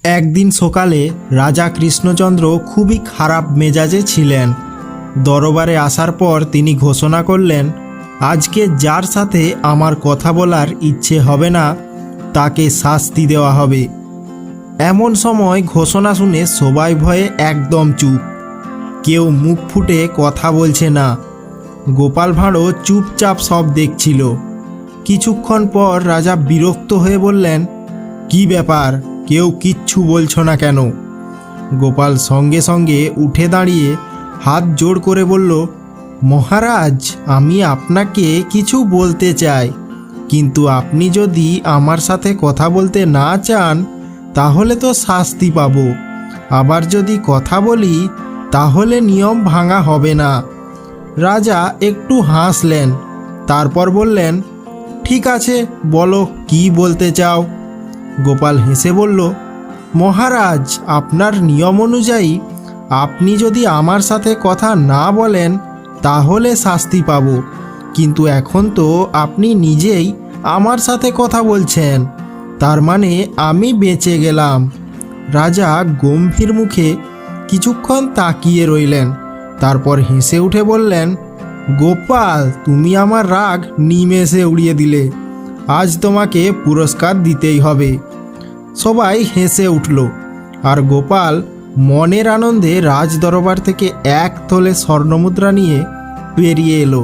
একদিন সকালে রাজা কৃষ্ণচন্দ্র খুবই খারাপ মেজাজে ছিলেন। দরবারে আসার পর তিনি ঘোষণা করলেন, আজকে যার সাথে আমার কথা বলার ইচ্ছে হবে না তাকে শাস্তি দেওয়া হবে। এমন সময় ঘোষণা শুনে সবাই ভয়ে একদম চুপ, কেউ মুখ ফুটে কথা বলছে না। গোপাল ভাঁড়ও চুপচাপ সব দেখছিল। কিছুক্ষণ পর রাজা বিরক্ত হয়ে বললেন, কি ব্যাপার, কেউ কিচ্ছু বলছো না কেন? গোপাল সঙ্গে সঙ্গে উঠে দাঁড়িয়ে হাত জোড় করে বলল, মহারাজ, আমি আপনাকে কিছু বলতে চাই, কিন্তু আপনি যদি আমার সাথে কথা বলতে না চান তাহলে তো শাস্তি পাব। আবার যদি কথা বলি তাহলে নিয়ম ভাঙা হবে না। রাজা একটু হাসলেন, তারপর বললেন, ঠিক আছে, বলো কি বলতে চাও। গোপাল হেসে বলল, মহারাজ, আপনার নিয়ম অনুযায়ী আপনি যদি আমার সাথে কথা না বলেন তাহলে শাস্তি পাব, কিন্তু এখন তো আপনি নিজেই আমার সাথে কথা বলছেন, তার মানে আমি বেঁচে গেলাম। রাজা গম্ভীর মুখে কিছুক্ষণ তাকিয়ে রইলেন, তারপর হেসে উঠে বললেন, গোপাল, তুমি আমার রাগ নিমেষে উড়িয়ে দিলে, আজ তোমাকে পুরস্কার দিতেই হবে। সবাই হেসে উঠল, আর গোপাল মনের আনন্দে রাজদরবার থেকে 1 তোলে স্বর্ণমুদ্রা নিয়ে বেরিয়ে এলো।